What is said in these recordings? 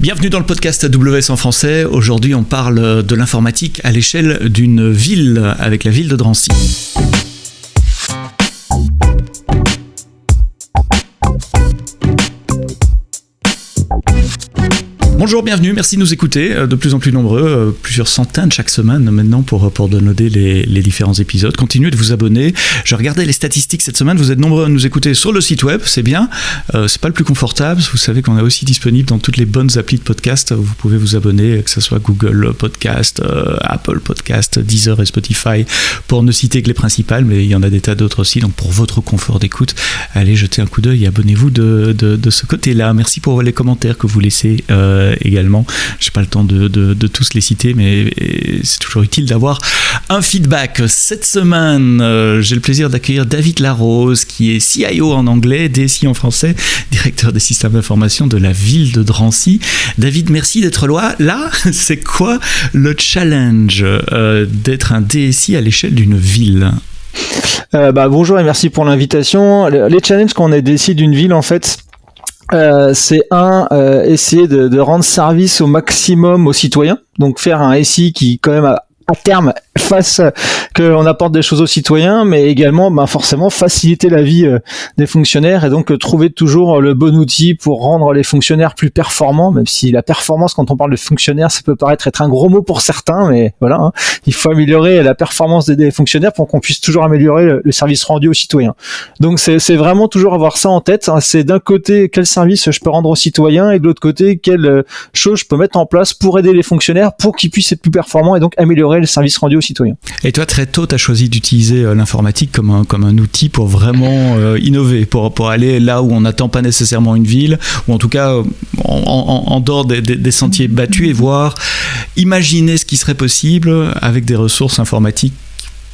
Bienvenue dans le podcast AWS en français. Aujourd'hui, on parle de l'informatique à l'échelle d'une ville, avec la ville de Drancy. Bonjour, bienvenue, merci de nous écouter, de plus en plus nombreux, plusieurs centaines chaque semaine maintenant pour downloader les différents épisodes. Continuez de vous abonner. Je regardais les statistiques cette semaine, vous êtes nombreux à nous écouter sur le site web, c'est bien. C'est pas le plus confortable, vous savez qu'on est aussi disponible dans toutes les bonnes applis de podcast. Vous pouvez vous abonner, que ce soit Google Podcast, Apple Podcast, Deezer et Spotify, pour ne citer que les principales, mais il y en a des tas d'autres aussi. Donc pour votre confort d'écoute, allez jeter un coup d'œil et abonnez-vous de ce côté-là. Merci pour les commentaires que vous laissez également. Je n'ai pas le temps de tous les citer, mais c'est toujours utile d'avoir un feedback. Cette semaine, j'ai le plaisir d'accueillir David Larose, qui est CIO en anglais, DSI en français, directeur des systèmes d'information de la ville de Drancy. David, merci d'être là. C'est quoi le challenge d'être un DSI à l'échelle d'une ville ? Bonjour et merci pour l'invitation. Les challenges quand on est DSI d'une ville, en fait, c'est essayer de rendre service au maximum aux citoyens, donc faire un SI qui quand même à terme fasse qu'on apporte des choses aux citoyens, mais également forcément faciliter la vie des fonctionnaires et donc trouver toujours le bon outil pour rendre les fonctionnaires plus performants, même si la performance, quand on parle de fonctionnaires, ça peut paraître être un gros mot pour certains, mais voilà, il faut améliorer la performance des fonctionnaires pour qu'on puisse toujours améliorer le service rendu aux citoyens. Donc c'est vraiment toujours avoir ça en tête, c'est d'un côté quel service je peux rendre aux citoyens et de l'autre côté quelle chose je peux mettre en place pour aider les fonctionnaires pour qu'ils puissent être plus performants et donc améliorer le service rendu aux citoyens. Et toi, très tôt, tu as choisi d'utiliser l'informatique comme un outil pour vraiment innover, pour aller là où on n'attend pas nécessairement une ville, ou en tout cas en dehors des sentiers battus et voir, imaginer ce qui serait possible avec des ressources informatiques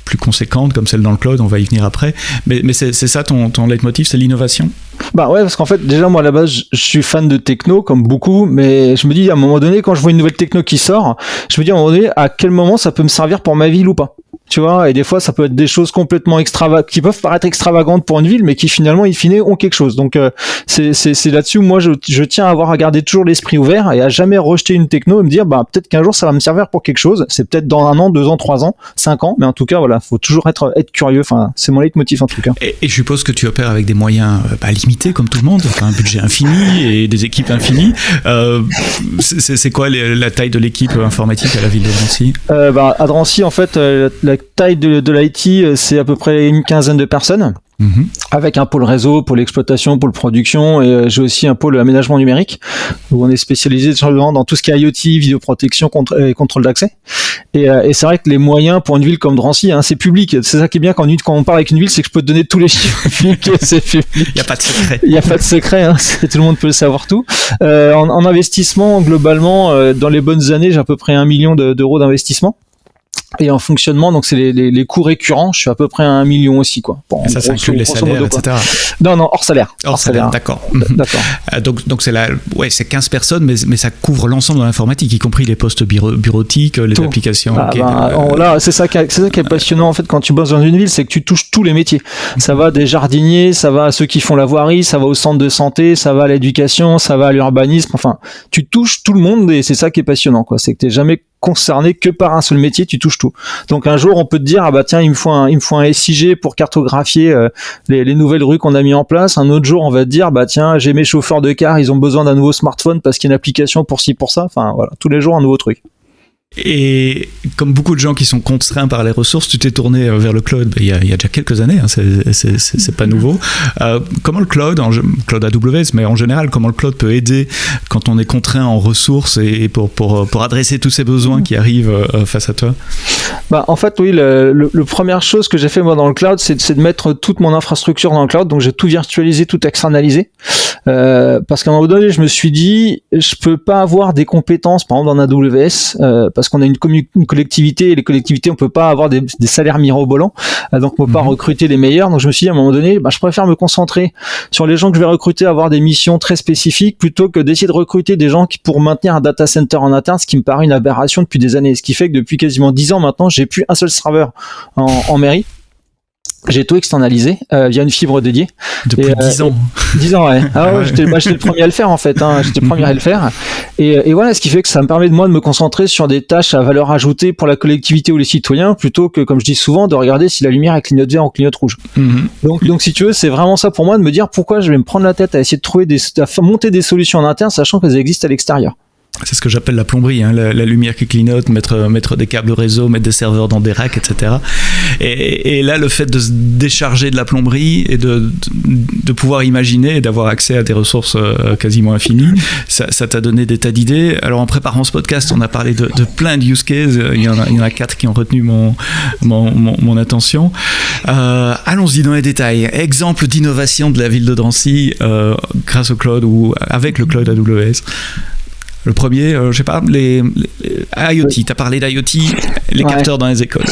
plus conséquentes comme celle dans le cloud, on va y venir après. Mais c'est ça ton leitmotiv, c'est l'innovation ? Ouais, parce qu'en fait, déjà, moi, à la base, je suis fan de techno, comme beaucoup, mais je me dis, à un moment donné, quand je vois une nouvelle techno qui sort, je me dis, à un moment donné, à quel moment ça peut me servir pour ma ville ou pas ? Tu vois, et des fois, ça peut être des choses complètement qui peuvent paraître extravagantes pour une ville, mais qui finalement, in fine, ont quelque chose. Donc, c'est là-dessus où moi, je tiens à garder toujours l'esprit ouvert et à jamais rejeter une techno et me dire, peut-être qu'un jour, ça va me servir pour quelque chose. C'est peut-être dans 1 an, 2 ans, 3 ans, 5 ans, mais en tout cas, voilà, faut toujours être curieux. Enfin, c'est mon leitmotiv en tout cas. Et je suppose que tu opères avec des moyens limités, comme tout le monde, un budget infini et des équipes infinies. C'est quoi la taille de l'équipe informatique à la ville de Drancy ? À Drancy, en fait, la taille de l'IT, c'est à peu près une quinzaine de personnes. Avec un pôle réseau, pôle exploitation, pôle production, et j'ai aussi un pôle aménagement numérique où on est spécialisé dans tout ce qui est IoT, vidéoprotection et contrôle d'accès. Et c'est vrai que les moyens pour une ville comme Drancy, c'est public. C'est ça qui est bien quand on parle avec une ville, c'est que je peux te donner tous les chiffres publics. C'est public. Il n'y a pas de secret. Il n'y a pas de secret. Tout le monde peut le savoir tout. En investissement, globalement, dans les bonnes années, j'ai à peu près 1 million d'euros d'investissement. Et en fonctionnement, donc c'est les coûts récurrents, je suis à peu près à 1 million aussi, quoi. Bon, et ça inclut les salaires, etc. Non, hors salaire. Hors salaire, d'accord. D'accord. Donc c'est 15 personnes, mais ça couvre l'ensemble de l'informatique, y compris les postes bureautiques, les applications. Là, c'est ça qui est passionnant en fait quand tu bosses dans une ville, c'est que tu touches tous les métiers. Ça va des jardiniers, ça va à ceux qui font la voirie, ça va au centre de santé, ça va à l'éducation, ça va à l'urbanisme. Enfin, tu touches tout le monde et c'est ça qui est passionnant, quoi. C'est que t'es jamais concerné que par un seul métier, tu touches tout. Donc un jour on peut te dire tiens, il me faut un SIG pour cartographier les nouvelles rues qu'on a mis en place. Un autre jour on va te dire tiens, j'ai mes chauffeurs de car, ils ont besoin d'un nouveau smartphone parce qu'il y a une application pour ci pour ça. Enfin voilà, tous les jours un nouveau truc. Et comme beaucoup de gens qui sont contraints par les ressources, tu t'es tourné vers le cloud il y a déjà quelques années, c'est pas nouveau. Comment le cloud AWS, mais en général, comment le cloud peut aider quand on est contraint en ressources et pour adresser tous ces besoins qui arrivent face à toi ? En fait, oui, le première chose que j'ai fait moi dans le cloud, c'est de mettre toute mon infrastructure dans le cloud. Donc j'ai tout virtualisé, tout externalisé. Parce qu'à un moment donné, je me suis dit, je peux pas avoir des compétences, par exemple, dans AWS, parce qu'on a une collectivité, et les collectivités, on peut pas avoir des salaires mirobolants, donc on peut pas recruter les meilleurs. Donc je me suis dit, à un moment donné, je préfère me concentrer sur les gens que je vais recruter, avoir des missions très spécifiques, plutôt que d'essayer de recruter des gens qui, pour maintenir un data center en interne, ce qui me paraît une aberration depuis des années. Ce qui fait que depuis quasiment 10 ans maintenant, j'ai plus un seul serveur en mairie. J'ai tout externalisé via une fibre dédiée. Depuis 10 ans. 10 ans, ouais. Ah ouais, j'étais le premier à le faire en fait. J'étais le premier à le faire. Et voilà, ce qui fait que ça me permet de me concentrer sur des tâches à valeur ajoutée pour la collectivité ou les citoyens, plutôt que, comme je dis souvent, de regarder si la lumière clignote vert ou clignote rouge. Donc si tu veux, c'est vraiment ça pour moi de me dire pourquoi je vais me prendre la tête à essayer de trouver à monter des solutions en interne, sachant qu'elles existent à l'extérieur. C'est ce que j'appelle la plomberie, hein, la lumière qui clignote, mettre des câbles réseau, mettre des serveurs dans des racks, etc. Et là, le fait de se décharger de la plomberie et de pouvoir imaginer et d'avoir accès à des ressources quasiment infinies, ça t'a donné des tas d'idées. Alors, en préparant ce podcast, on a parlé de plein de use cases. Il y en a 4 qui ont retenu mon attention. Allons-y dans les détails. Exemple d'innovation de la ville de Drancy grâce au cloud ou avec le cloud AWS. Le premier, je sais pas, les IoT. Tu as parlé d'IoT, les capteurs dans les écoles.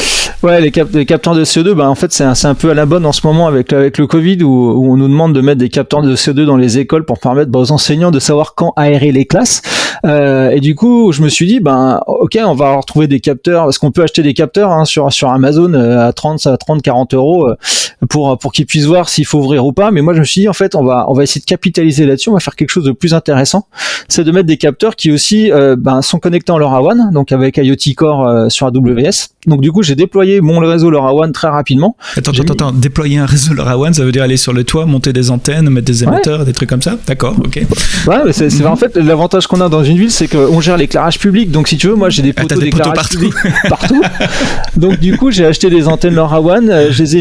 Ouais, les capteurs de CO2, en fait, c'est un peu à la bonne en ce moment avec le Covid où on nous demande de mettre des capteurs de CO2 dans les écoles pour permettre aux enseignants de savoir quand aérer les classes. Et du coup, je me suis dit, ok, on va retrouver des capteurs, parce qu'on peut acheter des capteurs sur Amazon à 40 euros pour qu'ils puissent voir s'il faut ouvrir ou pas. Mais moi, je me suis dit, en fait, on va essayer de capitaliser là-dessus, on va faire quelque chose de plus intéressant. C'est de mettre des capteurs qui aussi sont connectés en LoRaWAN, donc avec IoT Core sur AWS. Donc du coup, j'ai déployé mon réseau LoRaWAN très rapidement. Attends, déployer un réseau LoRaWAN, ça veut dire aller sur le toit, monter des antennes, mettre des émetteurs, des trucs comme ça. D'accord, ok. Ouais, mais c'est en fait l'avantage qu'on a dans une ville, c'est qu'on gère l'éclairage public. Donc si tu veux, moi j'ai des poteaux d'éclairage public partout. Donc du coup, j'ai acheté des antennes LoRaWAN, je les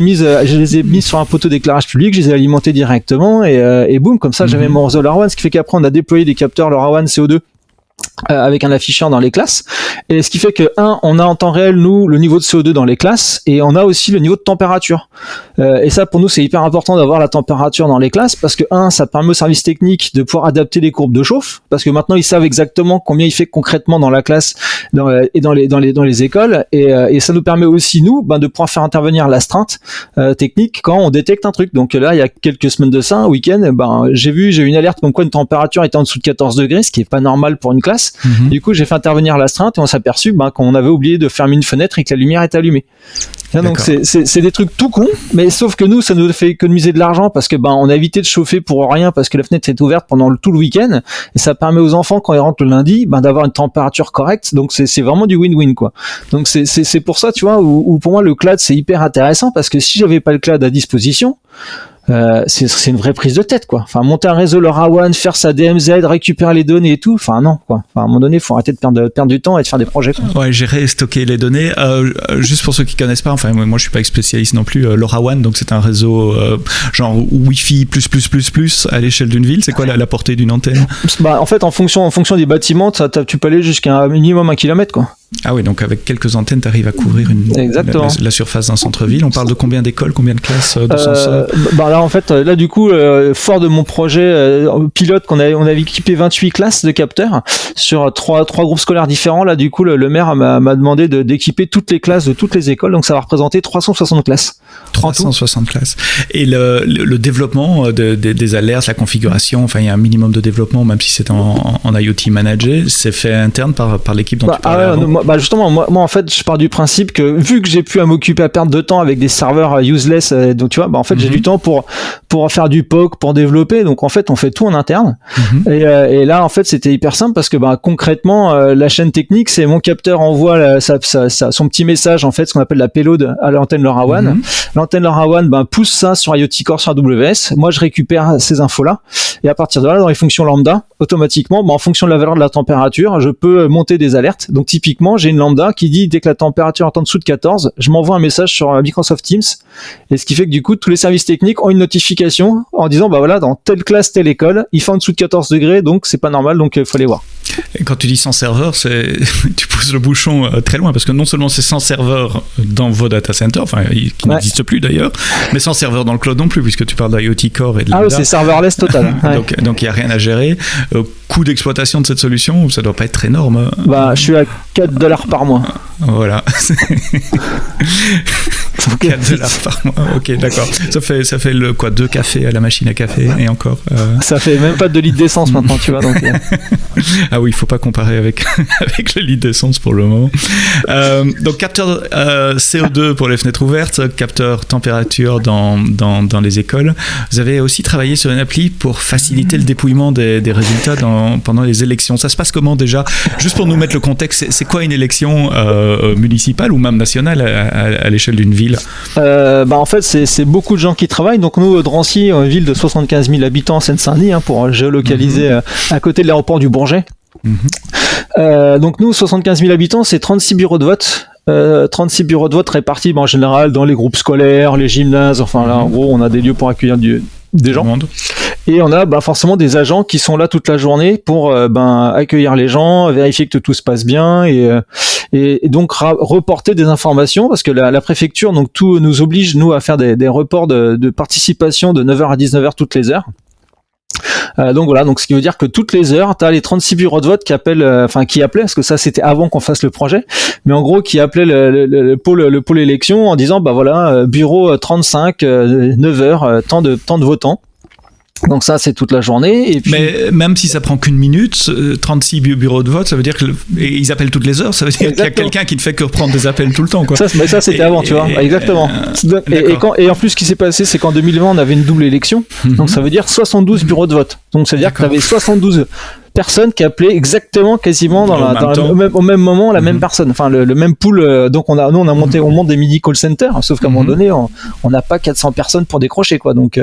ai mises sur un poteau d'éclairage public, je les ai alimentées directement et boum, comme ça j'avais mon réseau LoRaWAN, ce qui fait qu'après on a déployé des capteurs LoRaWAN CO2 avec un afficheur dans les classes, et ce qui fait que on a en temps réel nous le niveau de CO2 dans les classes, et on a aussi le niveau de température, et ça pour nous c'est hyper important d'avoir la température dans les classes, parce que ça permet au service technique de pouvoir adapter les courbes de chauffe, parce que maintenant ils savent exactement combien il fait concrètement dans la classe et dans les écoles, et ça nous permet aussi nous de pouvoir faire intervenir l'astreinte technique quand on détecte un truc. Donc là il y a quelques semaines de ça, un week-end, j'ai eu une alerte comme quoi une température était en dessous de 14 degrés, ce qui est pas normal pour une classe. Du coup, j'ai fait intervenir l'astreinte et on s'est aperçu qu'on avait oublié de fermer une fenêtre et que la lumière est allumée. Donc c'est des trucs tout cons, mais sauf que nous, ça nous fait économiser de l'argent parce que on a évité de chauffer pour rien parce que la fenêtre est ouverte pendant tout le week-end, et ça permet aux enfants quand ils rentrent le lundi d'avoir une température correcte. Donc c'est vraiment du win-win, quoi. Donc c'est pour ça, tu vois, où pour moi le cloud c'est hyper intéressant, parce que si j'avais pas le cloud à disposition, c'est une vraie prise de tête, quoi. Enfin, monter un réseau LoRaWAN, faire sa DMZ, récupérer les données et tout. Enfin, non, quoi. Enfin, à un moment donné, faut arrêter de perdre du temps et de faire des projets, quoi. Ouais, gérer et stocker les données. Juste pour ceux qui connaissent pas, enfin, moi, je suis pas spécialiste non plus. LoRaWAN, donc c'est un réseau genre Wi-Fi ++++ à l'échelle d'une ville. C'est quoi la portée d'une antenne? En fait, en fonction des bâtiments, tu peux aller jusqu'à un minimum 1 kilomètre, quoi. Ah oui, donc avec quelques antennes, tu arrives à couvrir la surface d'un centre-ville. On parle de combien d'écoles, combien de classes de senseurs? Là, en fait, du coup, fort de mon projet pilote, on avait équipé 28 classes de capteurs sur trois groupes scolaires différents. Là, du coup, le maire m'a demandé d'équiper toutes les classes de toutes les écoles. Donc, ça va représenter 360 classes. 360 classes. Et le développement des alertes, la configuration, enfin, il y a un minimum de développement, même si c'est en IoT managé, c'est fait interne par l'équipe dont tu parlais avant. Justement, moi, en fait, je pars du principe que vu que j'ai pu à m'occuper à perdre de temps avec des serveurs useless, donc tu vois, en fait, j'ai du temps pour faire du POC, pour développer. Donc en fait, on fait tout en interne. Et là, en fait, c'était hyper simple parce que concrètement, la chaîne technique, c'est mon capteur envoie son petit message, en fait, ce qu'on appelle la payload à l'antenne LoRaWAN. L'antenne LoRaWAN pousse ça sur IoT Core sur AWS. Moi, je récupère ces infos-là, et à partir de là, dans les fonctions lambda, automatiquement, en fonction de la valeur de la température, je peux monter des alertes. Donc typiquement, j'ai une lambda qui dit dès que la température est en dessous de 14, je m'envoie un message sur Microsoft Teams, et ce qui fait que du coup tous les services techniques ont une notification en disant voilà, dans telle classe, telle école, il fait en dessous de 14 degrés, donc c'est pas normal, donc il faut aller voir. Et quand tu dis 100 serveurs, tu pousses le bouchon très loin, parce que non seulement c'est 100 serveurs dans vos data centers, qui n'existent plus d'ailleurs, mais 100 serveurs dans le cloud non plus, puisque tu parles d'IoT Core et de Lambda. C'est serverless total. Donc il n'y a rien à gérer. Coût d'exploitation de cette solution, ça doit pas être très énorme. Je suis à $4 par mois. Voilà. $4 par mois. Ok, d'accord. Ça fait le quoi, 2 cafés à la machine à café et encore. Ça fait même pas 2 litres d'essence maintenant, tu vois. Donc, Ah oui, il faut pas comparer avec avec le litre d'essence pour le moment. Donc capteur CO2 pour les fenêtres ouvertes, capteur température dans les écoles. Vous avez aussi travaillé sur une appli pour faciliter le dépouillement des résultats pendant les élections. Ça se passe comment déjà? Juste pour nous mettre le contexte, c'est quoi une élection municipale ou même nationale à l'échelle d'une ville? En fait, c'est beaucoup de gens qui travaillent. Donc nous, Drancy, une ville de 75 000 habitants en Seine-Saint-Denis, pour géolocaliser à côté de l'aéroport du Bourget. Donc nous, 75 000 habitants, c'est 36 bureaux de vote. 36 bureaux de vote répartis en général dans les groupes scolaires, les gymnases. Enfin là, en gros, on a des lieux pour accueillir des gens. Et on a forcément des agents qui sont là toute la journée pour accueillir les gens, vérifier que tout se passe bien et donc reporter des informations, parce que la préfecture donc tout nous oblige nous à faire des reports de participation de 9h à 19h toutes les heures. Donc voilà, donc ce qui veut dire que toutes les heures, tu as les 36 bureaux de vote qui appellent, qui appelaient, parce que ça c'était avant qu'on fasse le projet, mais en gros qui appelaient le pôle élection en disant bureau 35, 9h, tant de votants. Donc ça, c'est toute la journée. Et puis... Mais même si ça prend qu'une minute, 36 bureaux de vote, ça veut dire qu'ils appellent toutes les heures, ça veut dire qu'il y a quelqu'un qui ne fait que reprendre des appels tout le temps, quoi. Ça c'était avant, tu vois. Exactement. Et en plus, ce qui s'est passé, c'est qu'en 2020, on avait une double élection. Donc ça veut dire 72 bureaux de vote. Donc ça veut dire que tu avais 72 personnes qui appelaient exactement quasiment au même moment la même personne, enfin le même pool. Donc on monte des mini call centers, sauf qu'à un moment donné on n'a pas 400 personnes pour décrocher, quoi. Donc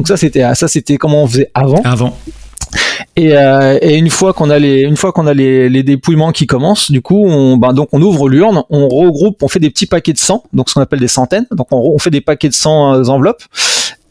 ça c'était comment on faisait avant. Et une fois qu'on a les dépouillements qui commencent, du coup donc on ouvre l'urne, on regroupe, on fait des petits paquets de 100, donc ce qu'on appelle des centaines. Donc on fait des paquets de 100 enveloppes.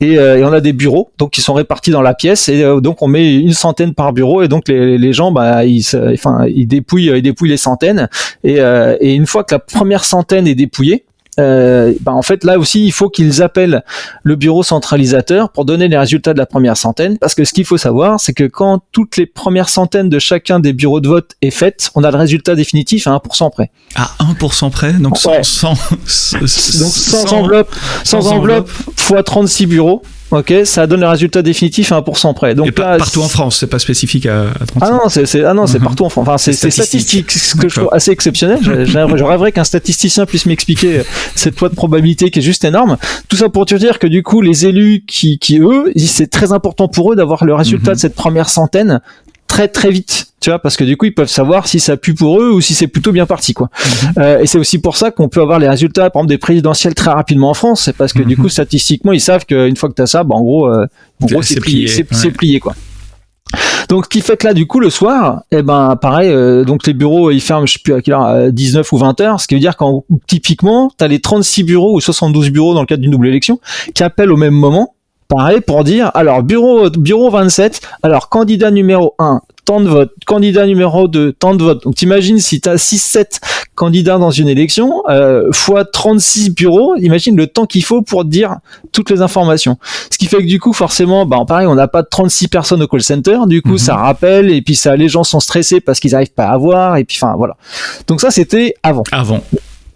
Et on a des bureaux donc qui sont répartis dans la pièce, et donc on met une centaine par bureau, et donc les gens ils dépouillent les centaines, et une fois que la première centaine est dépouillée, en fait là aussi il faut qu'ils appellent le bureau centralisateur pour donner les résultats de la première centaine, parce que ce qu'il faut savoir, c'est que quand toutes les premières centaines de chacun des bureaux de vote est faite, on a le résultat définitif à 1% près. À 1% près, donc ouais. 100 enveloppes fois 36 bureaux. Ok, ça donne le résultat défiinitif à 1% près. Donc là, partout en France, c'est pas spécifique à 36. Ah non, c'est partout en France. Enfin, c'est statistique, ce que je trouve assez exceptionnel. Je rêverais qu'un statisticien puisse m'expliquer cette loi de probabilité qui est juste énorme. Tout ça pour te dire que du coup, les élus qui eux, c'est très important pour eux d'avoir le résultat de cette première centaine très très vite, tu vois, parce que du coup ils peuvent savoir si ça pue pour eux ou si c'est plutôt bien parti, quoi. Et c'est aussi pour ça qu'on peut avoir les résultats, par exemple, des présidentielles très rapidement en France, c'est parce que du coup statistiquement ils savent qu'une fois que t'as ça, en gros c'est plié, quoi. Donc ce qui fait que là du coup le soir, pareil, donc les bureaux ils ferment, je sais plus à quelle heure, 19 ou 20 heures, ce qui veut dire qu'en typiquement t'as les 36 bureaux ou 72 bureaux dans le cadre d'une double élection qui appellent au même moment. Pareil, pour dire, alors, bureau 27, alors, candidat numéro 1, tant de votes, candidat numéro 2, tant de votes. Donc, t'imagines si t'as 6-7 candidats dans une élection, fois 36 bureaux, imagine le temps qu'il faut pour dire toutes les informations. Ce qui fait que du coup, forcément, pareil, on n'a pas de 36 personnes au call center, du coup, ça rappelle, et puis les gens sont stressés parce qu'ils n'arrivent pas à avoir, et puis, voilà. Donc ça, c'était avant.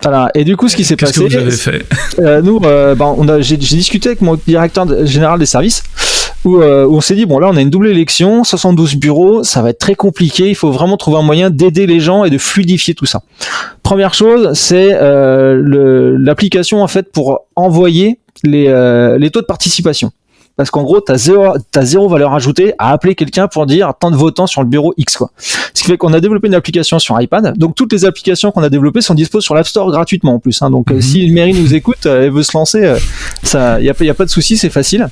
Voilà. Et du coup, ce qui s'est passé, qu'est-ce que vous avez fait? Nous, j'ai discuté avec mon directeur général des services, où on s'est dit, là, on a une double élection, 72 bureaux, ça va être très compliqué, il faut vraiment trouver un moyen d'aider les gens et de fluidifier tout ça. Première chose, c'est l'application, en fait, pour envoyer les taux de participation. Parce qu'en gros, t'as zéro valeur ajoutée à appeler quelqu'un pour dire tant de votants sur le bureau X, quoi. Ce qui fait qu'on a développé une application sur iPad. Donc toutes les applications qu'on a développées sont disponibles sur l'App Store gratuitement en plus, hein. Donc si une mairie nous écoute, elle veut se lancer, y a pas de souci, c'est facile.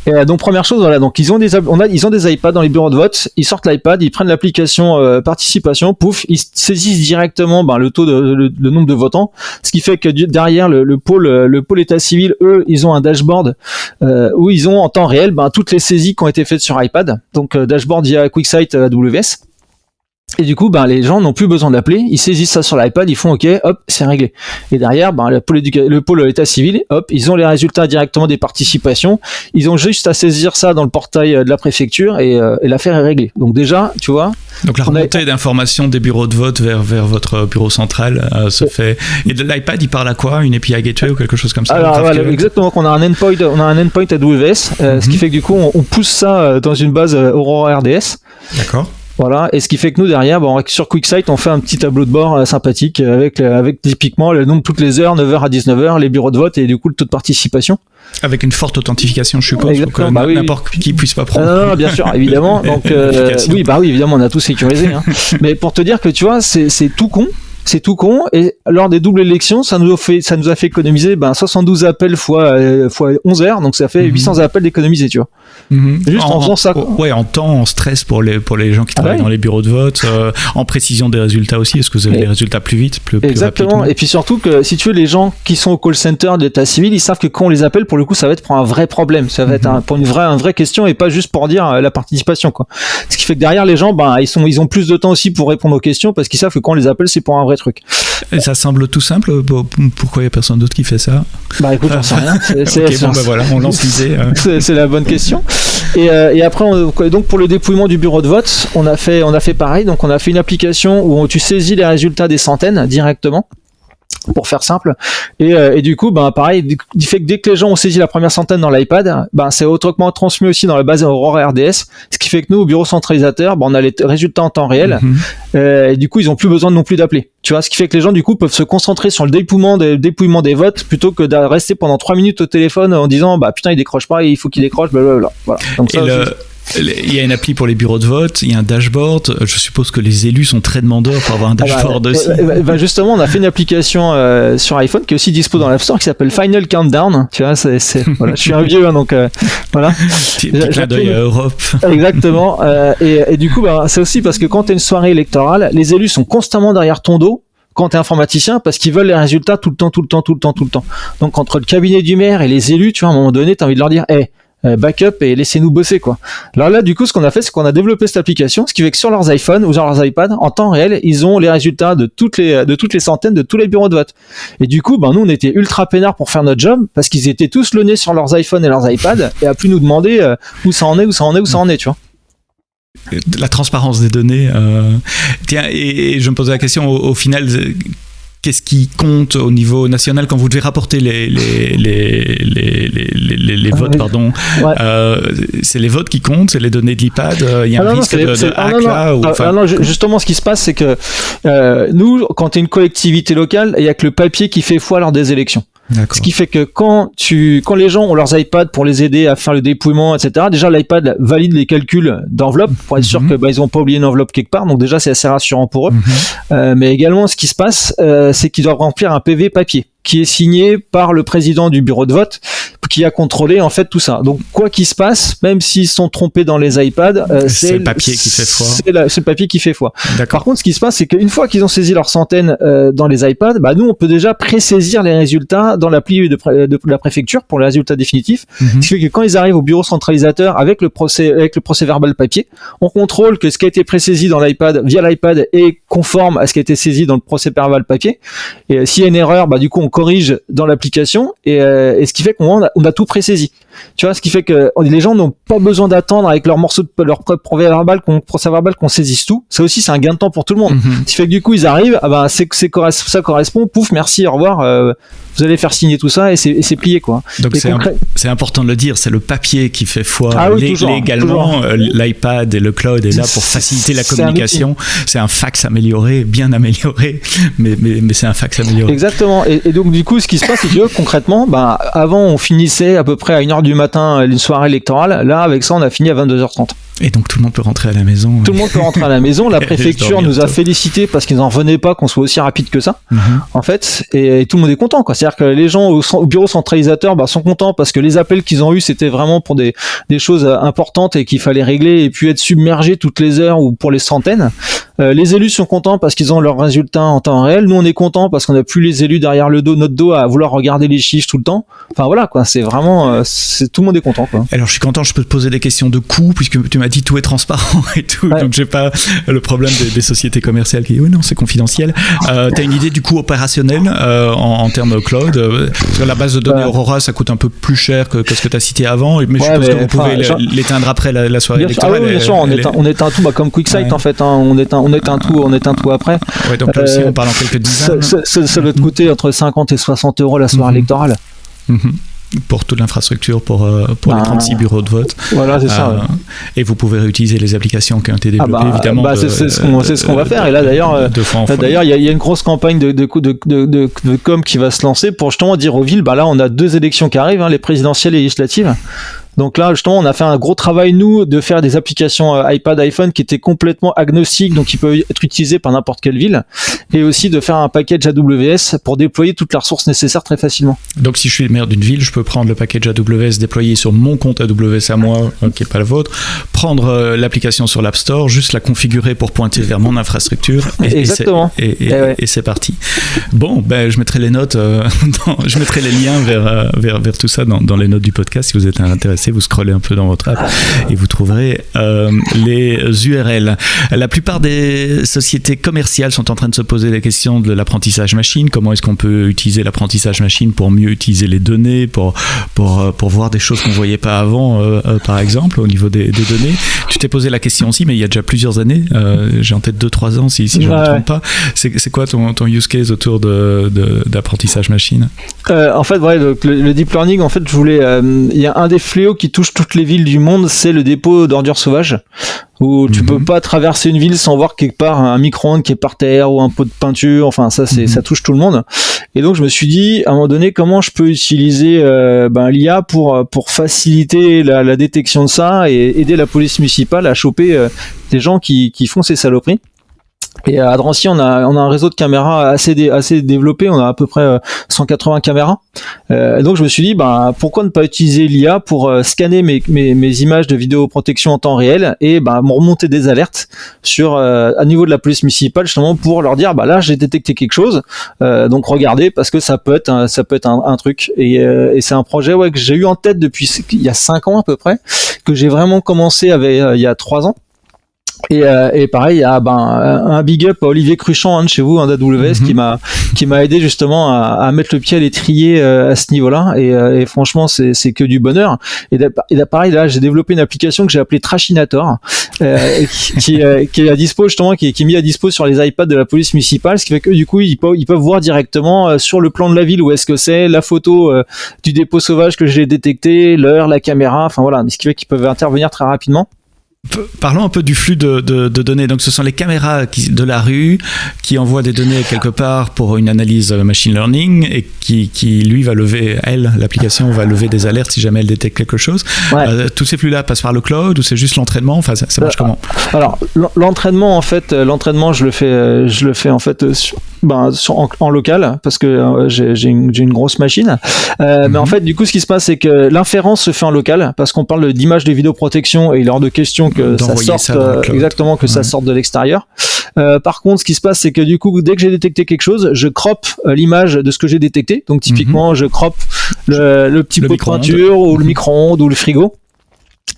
Et donc première chose, voilà, donc ils ont des iPads dans les bureaux de vote, ils sortent l'iPad, ils prennent l'application participation, pouf, ils saisissent directement le taux le nombre de votants, ce qui fait que derrière le pôle état civil, eux, ils ont un dashboard où ils ont en temps réel toutes les saisies qui ont été faites sur iPad, donc dashboard via QuickSight AWS. Et du coup, les gens n'ont plus besoin d'appeler, ils saisissent ça sur l'iPad, ils font OK, hop, c'est réglé. Et derrière, le pôle état civil, hop, ils ont les résultats directement des participations, ils ont juste à saisir ça dans le portail de la préfecture et l'affaire est réglée. Donc déjà, tu vois. Donc la remontée d'informations des bureaux de vote vers votre bureau central se fait. Et de l'iPad, il parle à quoi? Une API Gateway ou quelque chose comme ça? Alors voilà, exactement, on a un endpoint AWS, ce qui fait que du coup, on pousse ça dans une base Aurora RDS. D'accord. Voilà, et ce qui fait que nous derrière, sur QuickSight, on fait un petit tableau de bord sympathique avec typiquement le nombre toutes les heures, 9h à 19h, les bureaux de vote et du coup le taux de participation. Avec une forte authentification, je suppose, pour que n'importe qui puisse pas prendre. Non, bien sûr, évidemment. Donc oui, évidemment, on a tout sécurisé. Hein. Mais pour te dire que tu vois, c'est tout con. C'est tout con, et lors des doubles élections, ça nous a fait économiser 72 appels fois 11 heures, donc ça fait 800 appels d'économiser, tu vois. Juste en faisant ça. Ouais, en temps, en stress pour les gens qui travaillent dans les bureaux de vote, en précision des résultats aussi, est-ce que vous avez les résultats plus vite, plus exactement, rapidement. Et puis surtout que si tu veux, les gens qui sont au call center de l'état civil, ils savent que quand on les appelle, pour le coup, ça va être pour un vrai problème, ça va être pour une vraie question et pas juste pour dire la participation, quoi. Ce qui fait que derrière les gens, ils ont plus de temps aussi pour répondre aux questions parce qu'ils savent que quand on les appelle, c'est pour un vrai truc. Et ça semble tout simple. Pourquoi il n'y a personne d'autre qui fait ça? Écoute, j'en sais rien. Voilà, on lance l'idée. C'est la bonne question. Et après, donc pour le dépouillement du bureau de vote, on a fait pareil. Donc on a fait une application où tu saisis les résultats des centaines directement. Pour faire simple, et du coup pareil, du fait que dès que les gens ont saisi la première centaine dans l'iPad, c'est autrement transmis aussi dans la base Aurora RDS, ce qui fait que nous au bureau centralisateur, on a les résultats en temps réel, et du coup ils ont plus besoin non plus d'appeler, tu vois, ce qui fait que les gens du coup peuvent se concentrer sur le dépouillement des votes plutôt que de rester pendant 3 minutes au téléphone en disant putain il décroche pas, il faut qu'il décroche, blablabla. Voilà. Donc ça, il y a une appli pour les bureaux de vote, il y a un dashboard. Je suppose que les élus sont très demandeurs pour avoir un dashboard aussi. Justement, on a fait une application sur iPhone qui est aussi dispo dans l'App Store qui s'appelle Final Countdown. Tu vois, voilà, je suis un vieux, donc voilà. Petit clin d'œil à Europe. Exactement. Et du coup, c'est aussi parce que quand tu as une soirée électorale, les élus sont constamment derrière ton dos. Quand t'es informaticien, parce qu'ils veulent les résultats tout le temps. Donc entre le cabinet du maire et les élus, tu vois, à un moment donné, t'as envie de leur dire, backup et laissez-nous bosser, quoi. Alors là, du coup, ce qu'on a fait, c'est qu'on a développé cette application, ce qui fait que sur leurs iPhones ou sur leurs iPads, en temps réel, ils ont les résultats de toutes les centaines de tous les bureaux de vote. Et du coup, nous, on était ultra peinards pour faire notre job, parce qu'ils étaient tous le nez sur leurs iPhones et leurs iPads, et à plus nous demander où ça en est, tu vois. La transparence des données. Tiens, et je me posais la question au final. Qu'est-ce qui compte au niveau national quand vous devez rapporter les votes, pardon. C'est les votes qui comptent, c'est les données de l'iPad. Il y a un risque de hack là. Justement, ce qui se passe, c'est que nous, quand tu es une collectivité locale, il y a que le papier qui fait foi lors des élections. D'accord. Ce qui fait que quand les gens ont leurs iPads pour les aider à faire le dépouillement, etc., déjà l'iPad valide les calculs d'enveloppe pour être sûr que ils n'ont pas oublié une enveloppe quelque part, donc déjà c'est assez rassurant pour eux. Mais également, ce qui se passe, c'est qu'ils doivent remplir un PV papier qui est signé par le président du bureau de vote qui a contrôlé en fait tout ça. Donc quoi qu'il se passe, même s'ils sont trompés dans les iPads, c'est le papier qui fait foi. C'est le papier qui fait foi. D'accord. Par contre, ce qui se passe, c'est qu'une fois qu'ils ont saisi leurs centaines dans les iPads, nous on peut déjà pré-saisir les résultats dans l'appli de la préfecture pour les résultats définitifs. Ce qui fait que quand ils arrivent au bureau centralisateur avec le procès verbal papier, on contrôle que ce qui a été pré-saisi dans l'iPad via l'iPad est conforme à ce qui a été saisi dans le procès verbal papier. Et s'il y a une erreur, du coup on corrige dans l'application et ce qui fait qu'on a tout pré-saisi. Tu vois, ce qui fait que les gens n'ont pas besoin d'attendre avec leur morceau de leur procès verbal qu'on saisisse tout. Ça aussi, c'est un gain de temps pour tout le monde. Ce qui fait que du coup, ils arrivent, ça correspond, pouf, merci, au revoir. Vous allez faire signer tout ça et c'est plié, quoi. Donc c'est important de le dire, c'est le papier qui fait foi. Légalement, l'iPad et le cloud est là pour faciliter la communication. C'est un fax amélioré, bien amélioré, mais c'est un fax amélioré. Exactement. Et donc du coup, ce qui se passe, c'est que concrètement, avant on finissait à peu près à 1h du matin une soirée électorale. Là, avec ça, on a fini à 22h30. Et donc tout le monde peut rentrer à la maison. Tout le monde peut rentrer à la maison. La préfecture nous a félicité parce qu'ils n'en revenaient pas qu'on soit aussi rapide que ça, en fait. Et tout le monde est content, quoi. C'est-à-dire que les gens au bureau centralisateur sont contents parce que les appels qu'ils ont eus, c'était vraiment pour des choses importantes et qu'il fallait régler et puis être submergés toutes les heures ou pour les centaines. Les élus sont contents parce qu'ils ont leurs résultats en temps réel. Nous, on est contents parce qu'on n'a plus les élus derrière notre dos à vouloir regarder les chiffres tout le temps. Enfin voilà, quoi. C'est vraiment, tout le monde est content, quoi. Alors je suis content. Je peux te poser des questions de coût puisque tu m'as m'a dit tout est transparent et tout, donc j'ai pas le problème des sociétés commerciales qui disent oui non c'est confidentiel. T'as une idée du coût opérationnel en termes cloud, parce que la base de données Aurora ça coûte un peu plus cher que ce que tu as cité avant, mais je suppose que vous pouvez l'éteindre après la soirée électorale. Bien sûr, on éteint tout, comme QuickSight en fait, on éteint tout après. Ouais, donc là aussi on parle en quelques dizaines. Ça doit te coûter entre 50 et 60 euros la soirée électorale. Pour toute l'infrastructure, pour les 36 bureaux de vote. Voilà, c'est ça. Et vous pouvez réutiliser les applications qui ont été développées, évidemment. C'est ce qu'on va faire. Et là, d'ailleurs, il y a une grosse campagne de com qui va se lancer pour justement dire aux villes, là, on a 2 élections qui arrivent, les présidentielles et les législatives. Donc là, justement, on a fait un gros travail, nous, de faire des applications iPad, iPhone qui étaient complètement agnostiques, donc qui peuvent être utilisées par n'importe quelle ville, et aussi de faire un package AWS pour déployer toutes les ressources nécessaires très facilement. Donc si je suis le maire d'une ville, je peux prendre le package AWS déployé sur mon compte AWS à moi, qui n'est pas le vôtre, prendre l'application sur l'App Store, juste la configurer pour pointer vers mon infrastructure, exactement. Et c'est parti. Bon, je mettrai les notes, je mettrai les liens vers tout ça dans les notes du podcast si vous êtes intéressé. Vous scrollez un peu dans votre app et vous trouverez les URL. La plupart des sociétés commerciales sont en train de se poser la question de l'apprentissage machine. Comment est-ce qu'on peut utiliser l'apprentissage machine pour mieux utiliser les données, pour voir des choses qu'on ne voyait pas avant, par exemple, au niveau des données. Tu t'es posé la question aussi, mais il y a déjà plusieurs années. J'ai en tête 2-3 ans, si je ne me trompe pas. C'est quoi ton use case autour d'apprentissage machine? En fait, le deep learning, en fait, il y a un des fléaux qui touche toutes les villes du monde, c'est le dépôt d'ordures sauvages, où tu peux pas traverser une ville sans voir quelque part un micro-ondes qui est par terre ou un pot de peinture, enfin ça ça touche tout le monde. Et donc je me suis dit à un moment donné comment je peux utiliser l'IA pour faciliter la détection de ça et aider la police municipale à choper des gens qui font ces saloperies. Et à Drancy, on a un réseau de caméras assez développé. On a à peu près 180 caméras. Donc je me suis dit, pourquoi ne pas utiliser l'IA pour scanner mes images de vidéoprotection en temps réel et me remonter des alertes à niveau de la police municipale justement pour leur dire, là j'ai détecté quelque chose. Donc regardez parce que ça peut être un truc. Et c'est un projet que j'ai eu en tête depuis il y a 5 ans à peu près, que j'ai vraiment commencé il y a 3 ans. Et pareil, il y a un big up à Olivier Cruchon de chez vous, d'AWS, qui m'a aidé justement à mettre le pied à l'étrier à ce niveau-là. Et franchement, c'est que du bonheur. Et pareil, là, j'ai développé une application que j'ai appelée Trashinator, qui est à dispo justement, qui est mis à dispo sur les iPads de la police municipale, ce qui fait que du coup, ils peuvent voir directement sur le plan de la ville où est-ce que c'est, la photo du dépôt sauvage que j'ai détecté, l'heure, la caméra, enfin voilà, ce qui fait qu'ils peuvent intervenir très rapidement. Parlons un peu du flux de données. Donc, ce sont les caméras de la rue qui envoient des données quelque part pour une analyse machine learning et qui lui, va lever, l'application va lever des alertes si jamais elle détecte quelque chose. Ouais. Tous ces flux-là passent par le cloud ou c'est juste l'entraînement? Enfin, ça marche comment? Alors, l'entraînement, en fait, je le fais en fait en local parce que j'ai une grosse machine. Mais en fait, du coup, ce qui se passe, c'est que l'inférence se fait en local parce qu'on parle d'images de vidéoprotection et il est hors de question que ça sorte ça sorte de l'extérieur. Par contre, ce qui se passe, c'est que du coup, dès que j'ai détecté quelque chose, je croppe l'image de ce que j'ai détecté. Donc, typiquement, je croppe le petit pot de peinture ou le micro-ondes ou le frigo.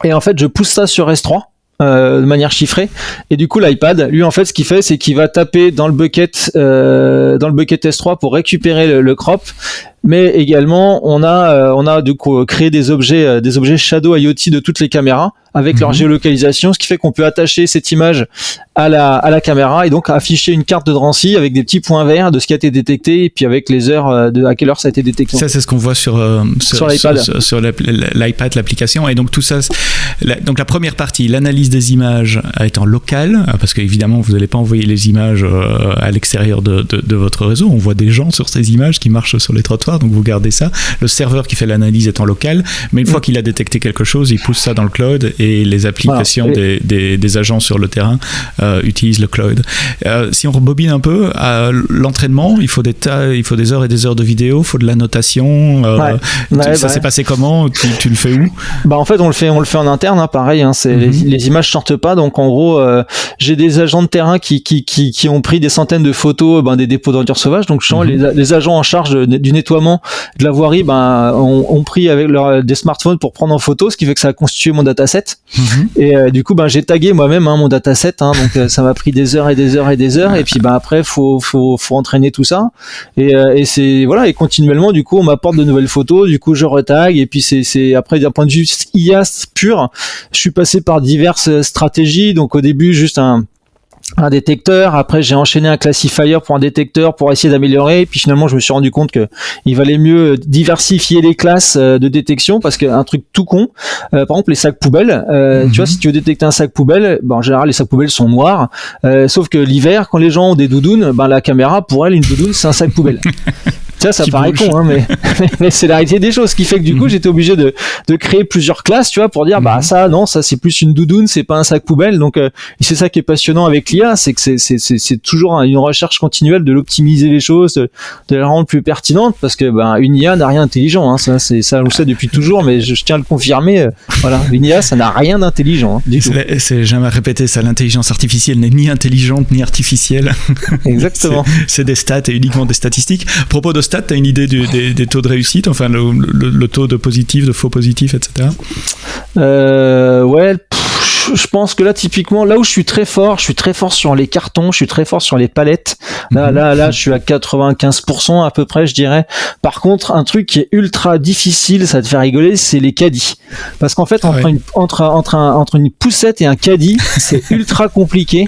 Et en fait, je pousse ça sur S3. De manière chiffrée, et du coup l'iPad, lui en fait ce qu'il fait, c'est qu'il va taper dans le bucket S3 pour récupérer le crop, mais également on a du coup créé des objets Shadow IoT de toutes les caméras avec leur géolocalisation, ce qui fait qu'on peut attacher cette image à la caméra et donc afficher une carte de Drancy avec des petits points verts de ce qui a été détecté et puis avec les heures à quelle heure ça a été détecté. Ça c'est ce qu'on voit sur l'iPad, sur l'iPad, l'application. Et donc tout ça, donc la première partie, l'analyse des images est en local, parce qu'évidemment vous n'allez pas envoyer les images à l'extérieur de votre réseau. On voit des gens sur ces images qui marchent sur les trottoirs, donc vous gardez ça. Le serveur qui fait l'analyse est en local, mais une fois qu'il a détecté quelque chose, il pousse ça dans le cloud et les applications des agents sur le terrain utilisent le cloud. Si on rebobine un peu, l'entraînement, il faut des heures et des heures de vidéo, il faut de la notation. Ça s'est passé comment? Tu le fais où? En fait, on le fait en interne, pareil. Les images sortent pas, donc en gros, j'ai des agents de terrain qui ont pris des centaines de photos des dépôts d'ordures sauvages. Donc, les agents en charge du nettoiement déploiement de la voirie, ont pris avec des smartphones pour prendre en photo, ce qui fait que ça a constitué mon dataset. Et du coup, j'ai tagué moi-même mon dataset, donc ça m'a pris des heures et des heures et des heures. Et puis après, faut entraîner tout ça. Et c'est voilà. Et continuellement, du coup, on m'apporte de nouvelles photos. Du coup, je retag. Et puis c'est après d'un point de vue IA pur, je suis passé par diverses stratégies. Donc au début, juste un détecteur, après j'ai enchaîné un classifier pour un détecteur pour essayer d'améliorer, et puis finalement je me suis rendu compte que il valait mieux diversifier les classes de détection, parce qu'un truc tout con, par exemple les sacs poubelles, tu vois, si tu veux détecter un sac poubelle, en général les sacs poubelles sont noirs, sauf que l'hiver quand les gens ont des doudounes, la caméra pour elle une doudoune c'est un sac poubelle. Ça paraît con, mais c'est la réalité des choses, ce qui fait que du coup j'étais obligé de créer plusieurs classes, tu vois, pour dire ça c'est plus une doudoune, c'est pas un sac poubelle. Donc c'est ça qui est passionnant avec l'IA, c'est que c'est toujours une recherche continuelle de l'optimiser les choses, de la rendre plus pertinente, parce que une IA n'a rien d'intelligent, ça on le sait depuis toujours, mais je tiens à le confirmer. Voilà, une IA ça n'a rien d'intelligent du tout. C'est jamais répété ça, l'intelligence artificielle n'est ni intelligente ni artificielle. Exactement. c'est des stats et uniquement des statistiques. À propos de stats, t'as une idée des taux de réussite, enfin le taux de positif, de faux positifs, etc. Je pense que là typiquement, là où je suis très fort sur les cartons, je suis très fort sur les palettes. Là, je suis à 95% à peu près, je dirais. Par contre, un truc qui est ultra difficile, ça te fait rigoler, c'est les caddies. Parce qu'en fait, entre une poussette et un caddie, c'est ultra compliqué.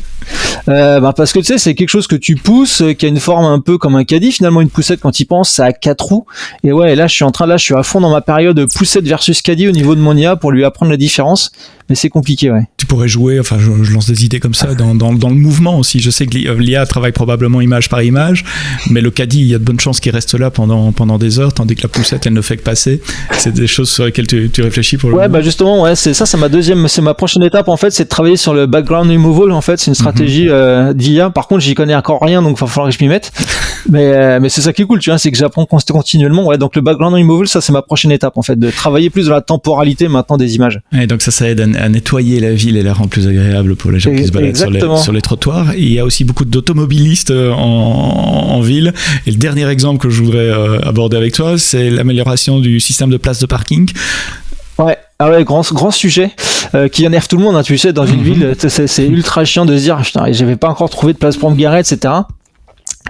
Parce que tu sais, c'est quelque chose que tu pousses, qui a une forme un peu comme un caddie. Finalement, une poussette, quand tu y penses, ça a 4 roues. Et là, je suis à fond dans ma période poussette versus caddie au niveau de mon IA pour lui apprendre la différence. Mais c'est compliqué, Tu pourrais jouer, enfin, je lance des idées comme ça, dans le mouvement aussi. Je sais que l'IA travaille probablement image par image, mais le caddie, il y a de bonnes chances qu'il reste là pendant des heures, tandis que la poussette, elle ne fait que passer. C'est des choses sur lesquelles tu réfléchis pour le moment. Justement, c'est ma prochaine étape, en fait, c'est de travailler sur le background removal, en fait. C'est une stratégie d'IA. Par contre, j'y connais encore rien, donc il va falloir que je m'y mette. Mais c'est ça qui est cool, tu vois, c'est que j'apprends continuellement. Donc le background removal, ça, c'est ma prochaine étape, en fait, de travailler plus dans la temporalité maintenant des images. Et donc ça aide à nettoyer la ville et la rendre plus agréable pour les gens qui se baladent sur les trottoirs. Et il y a aussi beaucoup d'automobilistes en ville. Et le dernier exemple que je voudrais aborder avec toi, c'est l'amélioration du système de places de parking. Grand sujet qui énerve tout le monde, tu sais, dans une ville, c'est ultra chiant de se dire putain, j'avais pas encore trouvé de place pour me garer, etc.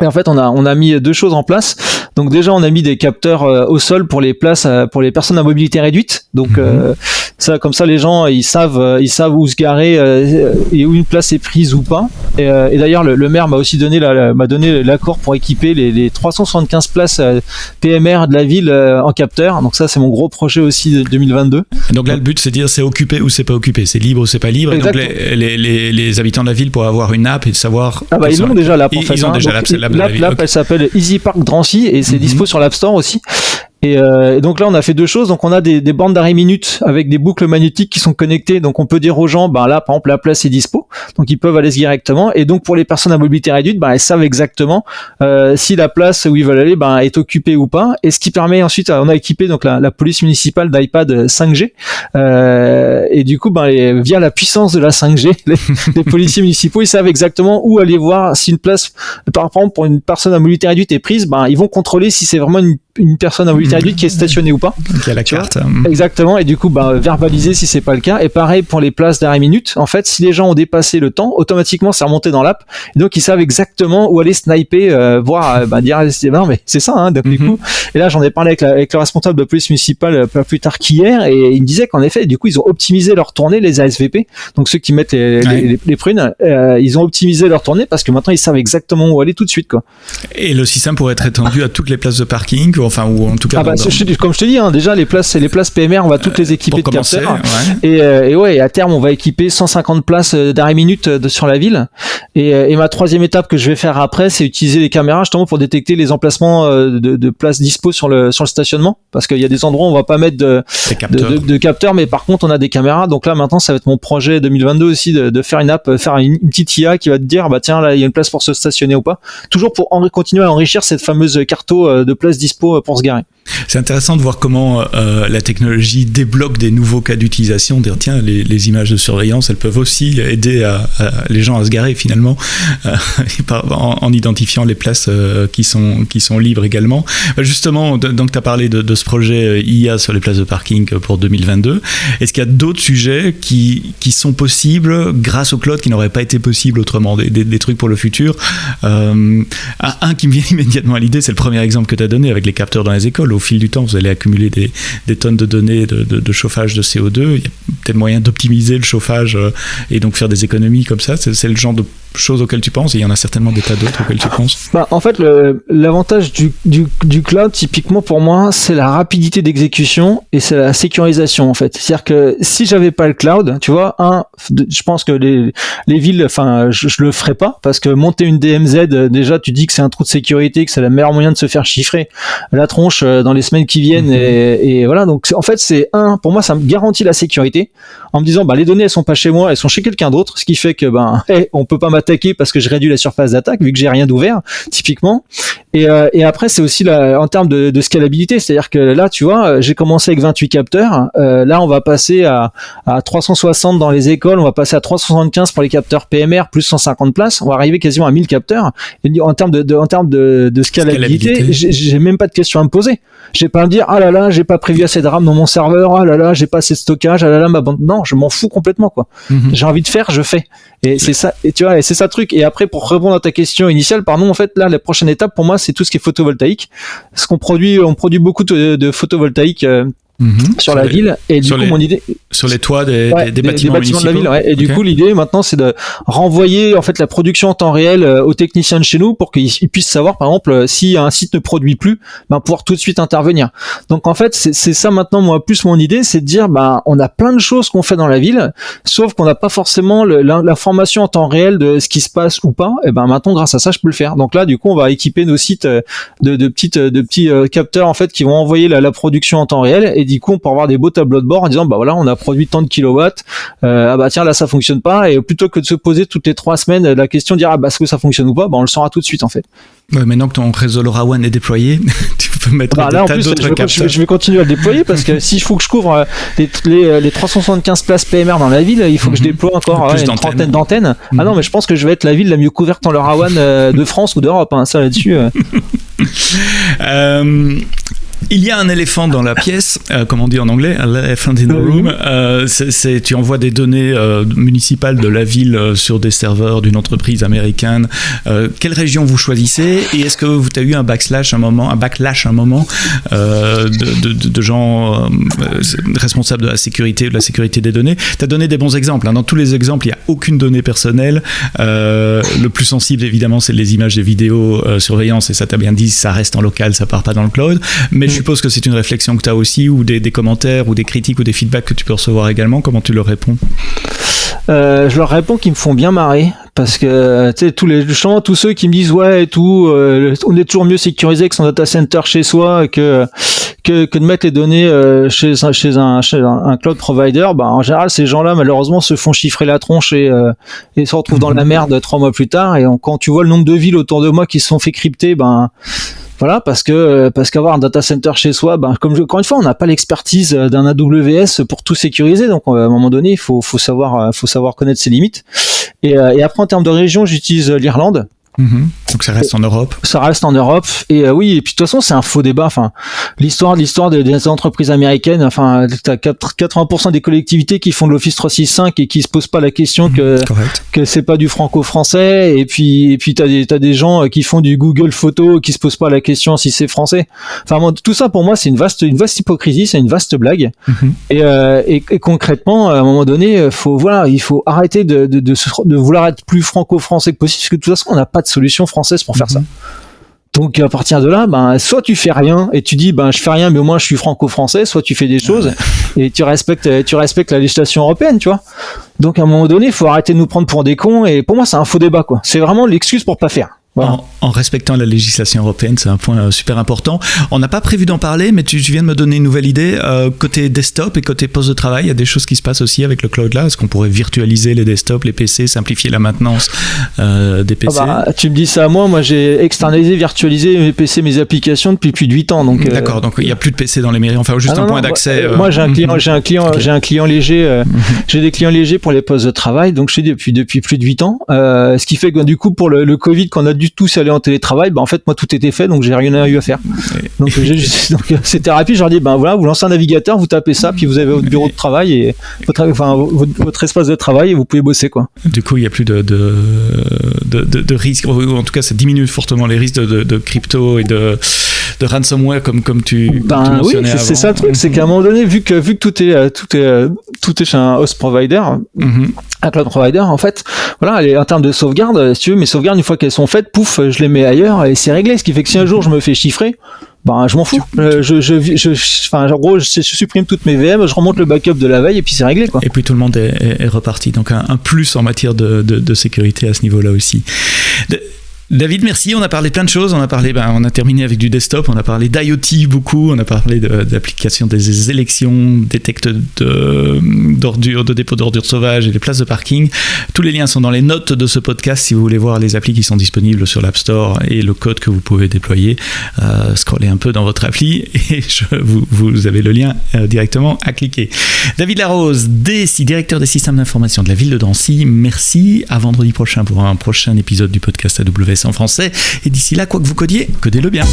Et en fait, on a mis 2 choses en place. Donc déjà, on a mis des capteurs au sol pour les places pour les personnes à mobilité réduite. Donc ça, comme ça, les gens ils savent où se garer et où une place est prise ou pas. Et d'ailleurs, le maire m'a aussi donné l'accord pour équiper les 375 places PMR de la ville en capteurs. Donc ça, c'est mon gros projet aussi de 2022. Donc là, le but, c'est de dire c'est occupé ou c'est pas occupé, c'est libre ou c'est pas libre. Et donc les habitants de la ville pourraient avoir une app et de savoir. Ils l'ont déjà l'app. Ils ont déjà l'app. L'app, elle s'appelle Easy Park Drancy et c'est dispo sur l'App Store aussi. Et donc là, on a fait 2 choses. Donc on a des bandes d'arrêt minutes avec des boucles magnétiques qui sont connectées. Donc on peut dire aux gens, là par exemple la place est dispo, donc ils peuvent aller directement. Et donc pour les personnes à mobilité réduite, elles savent exactement si la place où ils veulent aller est occupée ou pas. Et ce qui permet ensuite, on a équipé donc la police municipale d'iPad 5G. Et du coup, via la puissance de la 5G, les policiers municipaux, ils savent exactement où aller voir si une place, par exemple pour une personne à mobilité réduite est prise. Ils vont contrôler si c'est vraiment une personne à mobilité réduite qui est stationnée ou pas. Qui a la carte. Exactement. Et du coup, verbaliser si c'est pas le cas. Et pareil pour les places d'arrêt minute. En fait, si les gens ont dépassé le temps, automatiquement, c'est remonté dans l'app. Et donc, ils savent exactement où aller sniper, voir, dire, non, mais c'est ça, donc du coup. Et là, j'en ai parlé avec le responsable de police municipale pas plus tard qu'hier. Et il me disait qu'en effet, du coup, ils ont optimisé leur tournée, les ASVP. Donc, ceux qui mettent les prunes, ils ont optimisé leur tournée parce que maintenant, ils savent exactement où aller tout de suite, quoi. Et le système pourrait être étendu à toutes les places de parking, ou en tout cas. Comme je te dis, déjà les places PMR, on va toutes les équiper de capteurs. Et à terme, on va équiper 150 places d'arrêt minute sur la ville. Et ma troisième étape que je vais faire après, c'est utiliser les caméras justement pour détecter les emplacements de places dispo sur le stationnement, parce qu'il y a des endroits où on va pas mettre de capteurs, mais par contre on a des caméras. Donc là maintenant, ça va être mon projet 2022 aussi de faire une app, faire une petite IA qui va te dire tiens, là il y a une place pour se stationner ou pas. Toujours pour continuer à enrichir cette fameuse carto de places dispo panneaux pour se garer. C'est intéressant de voir comment la technologie débloque des nouveaux cas d'utilisation. Dire tiens, les images de surveillance, elles peuvent aussi aider les gens à se garer finalement, en identifiant les places qui sont libres également. Justement, donc tu as parlé de ce projet IA sur les places de parking pour 2022. Est-ce qu'il y a d'autres sujets qui sont possibles grâce au cloud qui n'auraient pas été possibles autrement, des trucs pour le futur? Un qui me vient immédiatement à l'idée, c'est le premier exemple que tu as donné avec les capteurs dans les écoles. Au fil du temps, vous allez accumuler des tonnes de données de chauffage de CO2. Il y a peut-être moyen d'optimiser le chauffage et donc faire des économies comme ça. C'est le genre de choses auxquelles tu penses, et il y en a certainement des tas d'autres auxquelles tu penses. En fait, l'avantage du cloud, typiquement pour moi, c'est la rapidité d'exécution et c'est la sécurisation en fait. C'est-à-dire que si j'avais pas le cloud, tu vois, je pense que les villes, enfin, je le ferais pas parce que monter une DMZ, déjà, tu dis que c'est un trou de sécurité, que c'est le meilleur moyen de se faire chiffrer la tronche dans les semaines qui viennent et voilà. Donc en fait, pour moi, ça me garantit la sécurité en me disant, les données elles sont pas chez moi, elles sont chez quelqu'un d'autre, ce qui fait que on peut pas m'attaquer parce que je réduis la surface d'attaque vu que j'ai rien d'ouvert typiquement. Et après c'est aussi en termes de scalabilité, c'est-à-dire que là tu vois, j'ai commencé avec 28 capteurs, là on va passer à 360 dans les écoles, on va passer à 375 pour les capteurs PMR plus 150 places, on va arriver quasiment à 1000 capteurs. Et en termes de scalabilité, j'ai même pas de questions à me poser. J'ai pas à me dire ah là là, j'ai pas prévu assez de RAM dans mon serveur, ah là là, j'ai pas assez de stockage, ah là là ma bande. Non, je m'en fous complètement quoi. J'ai envie de faire, je fais. Et c'est ça, et tu vois, et c'est ça le truc. Et après, pour répondre à ta question initiale, pardon, en fait, là, la prochaine étape pour moi, c'est tout ce qui est photovoltaïque. Parce qu'on produit beaucoup de photovoltaïque sur la ville, et du coup mon idée sur les toits des bâtiments de la ville, et du coup l'idée maintenant c'est de renvoyer en fait la production en temps réel aux techniciens de chez nous pour qu'ils puissent savoir par exemple si un site ne produit plus, pouvoir tout de suite intervenir. Donc en fait c'est ça maintenant moi plus mon idée, c'est de dire on a plein de choses qu'on fait dans la ville, sauf qu'on n'a pas forcément l'information en temps réel de ce qui se passe ou pas. Et maintenant grâce à ça je peux le faire. Donc là du coup on va équiper nos sites de petits capteurs en fait qui vont envoyer la production en temps réel, et du coup on peut avoir des beaux tableaux de bord en disant voilà, on a produit tant de kilowatts, tiens là ça fonctionne pas, et plutôt que de se poser toutes les 3 semaines la question de dire est-ce que ça fonctionne ou pas, on le saura tout de suite en fait. Ouais, maintenant que ton réseau LoRaWAN est déployé, tu peux mettre des tas d'autres capteurs. Je vais continuer à le déployer parce que s'il faut que je couvre les 375 places PMR dans la ville, il faut que je déploie encore une trentaine d'antennes. Ah non, mais je pense que je vais être la ville la mieux couverte en LoRaWAN de France ou d'Europe, ça là-dessus. Il y a un éléphant dans la pièce, comme on dit en anglais, an elephant in the room. Tu envoies des données municipales de la ville sur des serveurs d'une entreprise américaine. Quelle région vous choisissez, et est-ce que tu as eu un backlash un moment de gens responsables de la sécurité ou de la sécurité des données? Tu as donné des bons exemples. Dans tous les exemples, il n'y a aucune donnée personnelle. Le plus sensible, évidemment, c'est les images des vidéos surveillance, et ça t'a bien dit, ça reste en local, ça part pas dans le cloud. Mais je suppose que c'est une réflexion que tu as aussi, ou des commentaires, ou des critiques, ou des feedbacks que tu peux recevoir également. Comment tu leur réponds? Je leur réponds qu'ils me font bien marrer, parce que tu sais, tous ceux qui me disent ouais et tout, on est toujours mieux sécurisé que son data center chez soi, que de mettre les données chez un cloud provider. En général ces gens-là malheureusement se font chiffrer la tronche et se retrouvent dans la merde 3 mois plus tard. Et quand tu vois le nombre de villes autour de moi qui se sont fait crypter, voilà, parce qu'avoir un data center chez soi, encore une fois, on n'a pas l'expertise d'un AWS pour tout sécuriser. Donc, à un moment donné, il faut savoir connaître ses limites. Et après, en termes de région, j'utilise l'Irlande. Donc ça reste en Europe. Ça reste en Europe, et oui, et puis de toute façon c'est un faux débat. L'histoire des entreprises américaines, t'as 80% des collectivités qui font de l'Office 365 et qui se posent pas la question que c'est pas du franco-français, et puis t'as des gens qui font du Google Photo qui se posent pas la question si c'est français. Tout ça pour moi c'est une vaste hypocrisie, c'est une vaste blague. Et concrètement, à un moment donné, il faut arrêter de vouloir être plus franco-français que possible, parce que de toute façon on n'a pas de solution française pour faire ça. Donc à partir de là, soit tu fais rien et tu dis je fais rien mais au moins je suis franco-français, soit tu fais des choses et tu respectes la législation européenne, tu vois. Donc à un moment donné, il faut arrêter de nous prendre pour des cons, et pour moi c'est un faux débat quoi. C'est vraiment l'excuse pour pas faire. Voilà. En respectant la législation européenne, c'est un point super important. On n'a pas prévu d'en parler, mais tu viens de me donner une nouvelle idée. Côté desktop et côté poste de travail, il y a des choses qui se passent aussi avec le cloud là. Est-ce qu'on pourrait virtualiser les desktops, les PC, simplifier la maintenance des PC? Tu me dis ça à moi j'ai externalisé, virtualisé mes PC, mes applications depuis plus de 8 ans. Donc, D'accord, donc il n'y a plus de PC dans les mairies, enfin juste un point d'accès. Moi j'ai un client léger, j'ai des clients légers pour les postes de travail, donc je sais depuis plus de 8 ans. Ce qui fait que du coup pour le Covid, qu'on a dû tous aller en télétravail, en fait moi tout était fait, donc j'ai rien eu à faire. Donc c'était rapide, je leur dis voilà, vous lancez un navigateur, vous tapez ça, puis vous avez votre bureau de travail et votre espace de travail et vous pouvez bosser quoi. Du coup il n'y a plus de risques, ou en tout cas ça diminue fortement les risques de crypto et de ransomware comme tu mentionnais avant. C'est ça le truc, c'est qu'à un moment donné, vu que tout est chez un host provider, un cloud provider, en fait, voilà, en termes de sauvegarde, si tu veux, mes sauvegardes, une fois qu'elles sont faites, pouf, je les mets ailleurs et c'est réglé. Ce qui fait que si un jour je me fais chiffrer, je m'en fous. En gros, je supprime toutes mes VM, je remonte le backup de la veille et puis c'est réglé, quoi. Et puis tout le monde est reparti. Donc un plus en matière de sécurité à ce niveau-là aussi. David, merci. On a parlé plein de choses. On a terminé avec du desktop. On a parlé d'IoT beaucoup. On a parlé d'applications des élections, détecte d'ordures, de dépôt d'ordures sauvages et des places de parking. Tous les liens sont dans les notes de ce podcast si vous voulez voir les applis qui sont disponibles sur l'App Store et le code que vous pouvez déployer. Scrollez un peu dans votre appli et vous avez le lien directement à cliquer. David Larose, directeur des systèmes d'information de la ville de Drancy. Merci. À vendredi prochain pour un prochain épisode du podcast AWS en français. Et d'ici là, quoi que vous codiez, codez-le bien.